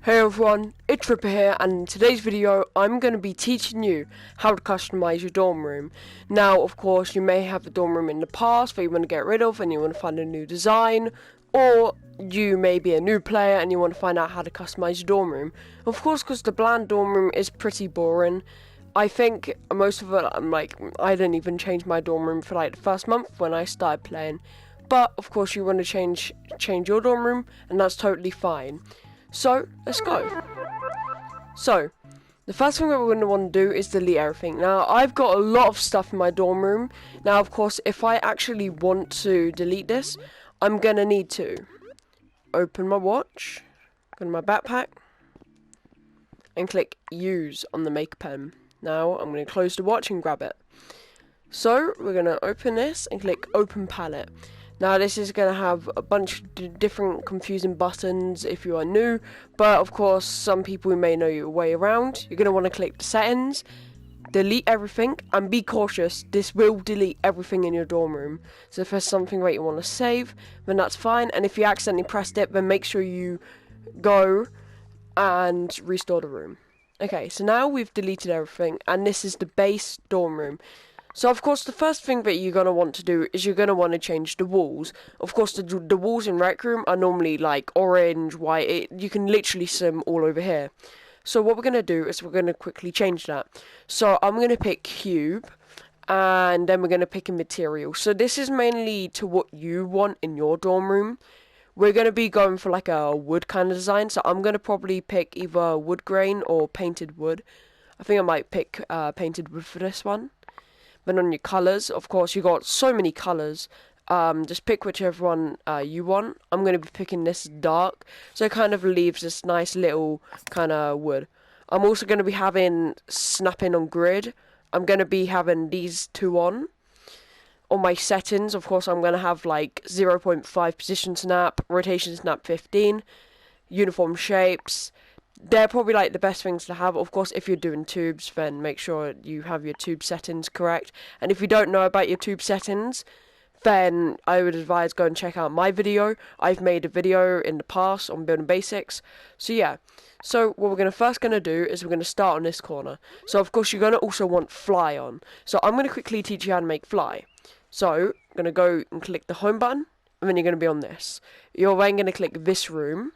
Hey everyone, it's Ripper here, and in today's video I'm going to be teaching you how to customize your dorm room. Now, of course, you may have a dorm room in the past that you want to get rid of and you want to find a new design, or you may be a new player and you want to find out how to customize your dorm room. Of course, because the bland dorm room is pretty boring. I think most of it, I didn't even change my dorm room for like the first month when I started playing. But, of course, you want to change your dorm room, and that's totally fine. So, let's go. So, the first thing that we're going to want to do is delete everything. Now, I've got a lot of stuff in my dorm room. Now, of course, if I actually want to delete this, I'm going to need to open my watch, go to my backpack, and click use on the make pen. Now, I'm going to close the watch and grab it. So, we're going to open this and click open palette. Now, this is going to have a bunch of different confusing buttons if you are new, but of course, some people may know your way around. You're going to want to click the settings, delete everything, and be cautious, this will delete everything in your dorm room. So if there's something that you want to save, then that's fine, and if you accidentally pressed it, then make sure you go and restore the room. Okay, so now we've deleted everything, and this is the base dorm room. So, of course, the first thing that you're going to want to do is you're going to want to change the walls. Of course, the walls in Rec Room are normally, like, orange, white. You can literally see them all over here. So, what we're going to do is we're going to quickly change that. So, I'm going to pick cube, and then we're going to pick a material. So, this is mainly to what you want in your dorm room. We're going to be going for, like, a wood kind of design. So, I'm going to probably pick either wood grain or painted wood. I think I might pick painted wood for this one. Then on your colours, of course, you got so many colours. Just pick whichever one you want. I'm going to be picking this dark, so it kind of leaves this nice little kind of wood. I'm also going to be having snapping on grid. I'm going to be having these two on. On my settings, of course, I'm going to have like 0.5 position snap, rotation snap 15, uniform shapes. They're probably like the best things to have. Of course, if you're doing tubes, then make sure you have your tube settings correct. And if you don't know about your tube settings, then I would advise go and check out my video. I've made a video in the past on building basics. So yeah. So what we're first going to do is we're going to start on this corner. So of course you're going to also want fly on. So I'm going to quickly teach you how to make fly. So I'm going to go and click the home button, and then you're going to be on this. You're then going to click this room.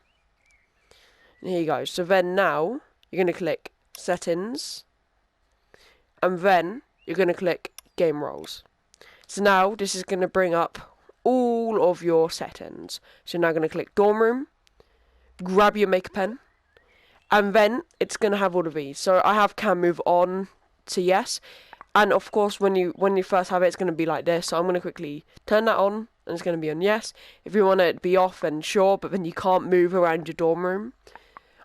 Here you go. So then now, you're going to click Settings, and then you're going to click Game Roles. So now, this is going to bring up all of your settings. So now I'm going to click Dorm Room, grab your Make Pen, and then it's going to have all of these. So I have Can Move On to Yes, and of course when you first have it, it's going to be like this. So I'm going to quickly turn that on, and it's going to be on Yes. If you want it to be off, then sure, but then you can't move around your dorm room.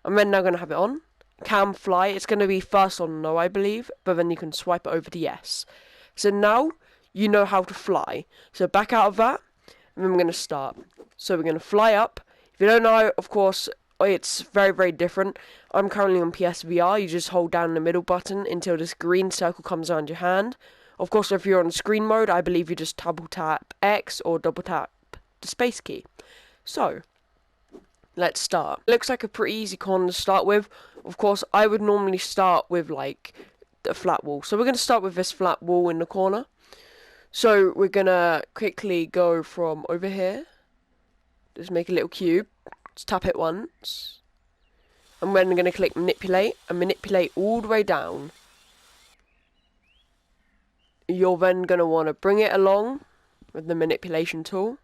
I'm then now going to have it on. Can fly. It's going to be first on no, I believe. But then you can swipe it over to yes. So now you know how to fly. So back out of that. And then we're going to start. So we're going to fly up. If you don't know, of course, it's very, very different. I'm currently on PSVR. You just hold down the middle button until this green circle comes around your hand. Of course, if you're on screen mode, I believe you just double tap X or double tap the space key. So let's start. Looks like a pretty easy corner to start with. Of course, I would normally start with like the flat wall. So we're going to start with this flat wall in the corner. So we're going to quickly go from over here. Just make a little cube. Just tap it once. And then we're going to click manipulate and manipulate all the way down. You're then going to want to bring it along with the manipulation tool.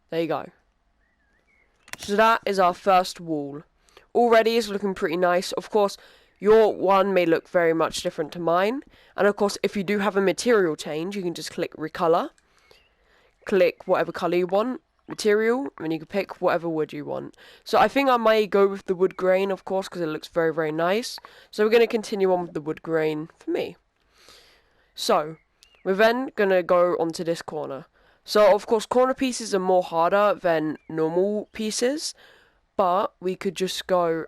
There you go. So that is our first wall. Already is looking pretty nice. Of course, your one may look very much different to mine. And of course, if you do have a material change, you can just click recolor. Click whatever color you want, material, and you can pick whatever wood you want. So I think I might go with the wood grain, of course, because it looks very, very nice. So we're going to continue on with the wood grain for me. So we're then going to go onto this corner. So, of course, corner pieces are more harder than normal pieces, but we could just go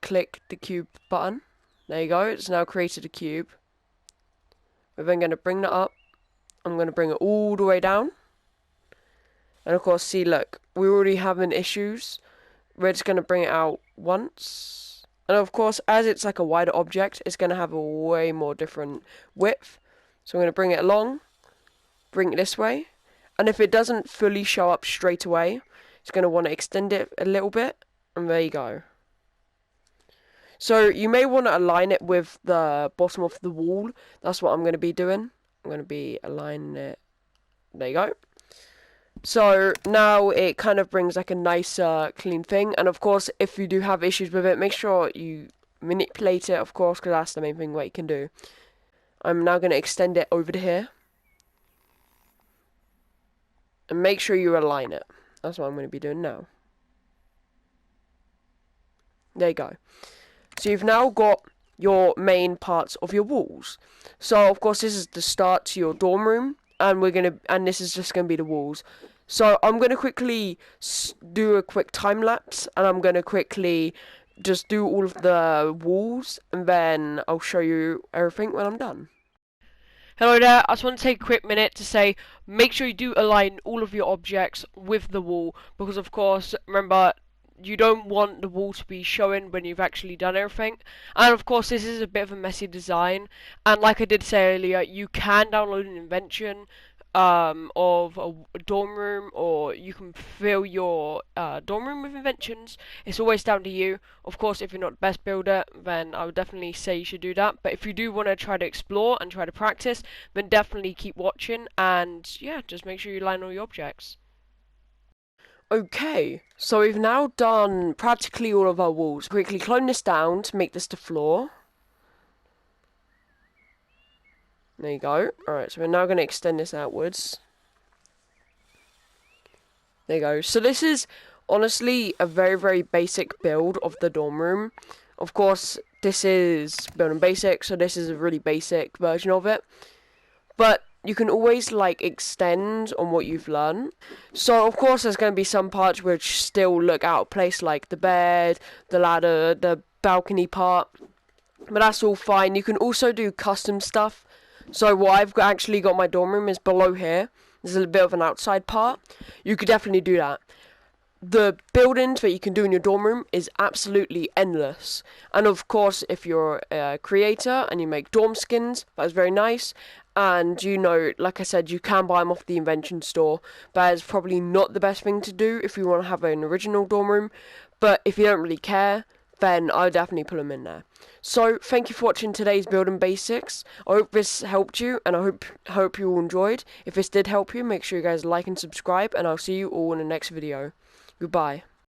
click the cube button. There you go, it's now created a cube. We're then going to bring that up. I'm going to bring it all the way down. And, of course, see, look, we're already having issues. We're just going to bring it out once. And of course, as it's like a wider object, it's going to have a way more different width. So I'm going to bring it along, bring it this way. And if it doesn't fully show up straight away, it's going to want to extend it a little bit. And there you go. So you may want to align it with the bottom of the wall. That's what I'm going to be doing. I'm going to be aligning it. There you go. So now it kind of brings like a nicer, clean thing. And of course, if you do have issues with it, make sure you manipulate it, of course, because that's the main thing what you can do. I'm now going to extend it over to here. And make sure you align it. That's what I'm going to be doing now. There you go. So you've now got your main parts of your walls. So of course this is the start to your dorm room, and this is just gonna be the walls. So I'm gonna quickly do a quick time lapse, and I'm gonna quickly just do all of the walls, and then I'll show you everything when I'm done. Hello there, I just want to take a quick minute to say, make sure you do align all of your objects with the wall, because of course, remember, you don't want the wall to be showing when you've actually done everything. And of course this is a bit of a messy design, and like I did say earlier, you can download an invention of a dorm room, or you can fill your dorm room with inventions. It's always down to you. Of course, if you're not the best builder, then I would definitely say you should do that. But if you do want to try to explore and try to practice, then definitely keep watching, and yeah, just make sure you line all your objects. Okay, so we've now done practically all of our walls. Quickly clone this down to make this the floor. There you go. Alright, so we're now going to extend this outwards. There you go. So this is honestly a very, very basic build of the dorm room. Of course, this is building basic, so this is a really basic version of it. But you can always like extend on what you've learned. So of course there's going to be some parts which still look out of place, like the bed, the ladder, the balcony part. But that's all fine. You can also do custom stuff. So what I've actually got my dorm room is below here. There's a bit of an outside part. You could definitely do that. The buildings that you can do in your dorm room is absolutely endless. And of course, if you're a creator and you make dorm skins, that's very nice. And you know, like I said, you can buy them off the invention store. But it's probably not the best thing to do if you want to have an original dorm room. But if you don't really care, then I'll definitely put them in there. So, thank you for watching today's Building Basics. I hope this helped you, and I hope you all enjoyed. If this did help you, make sure you guys like and subscribe, and I'll see you all in the next video. Goodbye.